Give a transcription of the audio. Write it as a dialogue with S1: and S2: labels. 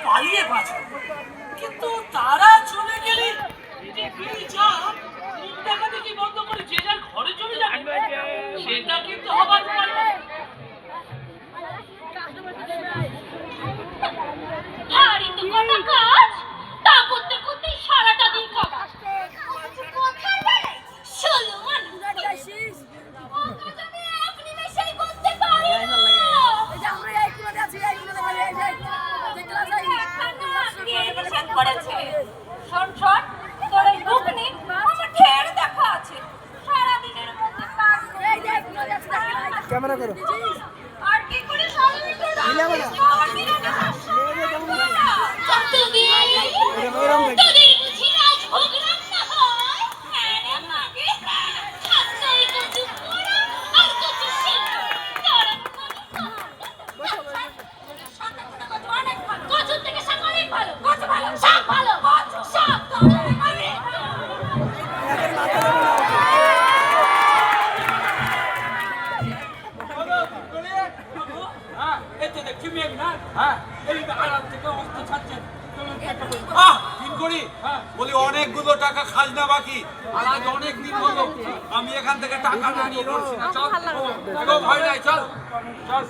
S1: পালিয়ে বাঁচবে, কিন্তু তারা চলে গেলে মুখ দেখা দেখি বন্ধ করে যে যার ঘরে চলে যাবে, সেটা কিন্তু হবার পারে না।
S2: ভারী তো কটা কাজ, তা করতে করতে সারাটা দিন কাটা। কথার বেলায় ষোলো মানুষ এক নিমেষেই করতে পারি না। করেছে শোন শোন, তোর এই মুখ নিয়ে আমার ঢের দেখা আছে। সারাদিনের মধ্যে
S3: ক্যামেরা করো।
S2: আর কি করে সারাদিন তোদের বুঝি রাজভোগ রান্না হয়? হ্যাঁ রে মাগে, খাচ্ছই কচু পোড়া আর কচু সিদ্ধ। কচুর থেকে শাক অনেক ভালো। কচু ভালো, শাক ভালো। কচু শাক
S4: বলি অনেকগুলো টাকা খাজনা বাকি, আর আজ অনেক দিন হলো আমি এখান থেকে টাকা নিয়ে চল, ভয় নাই, চল চল।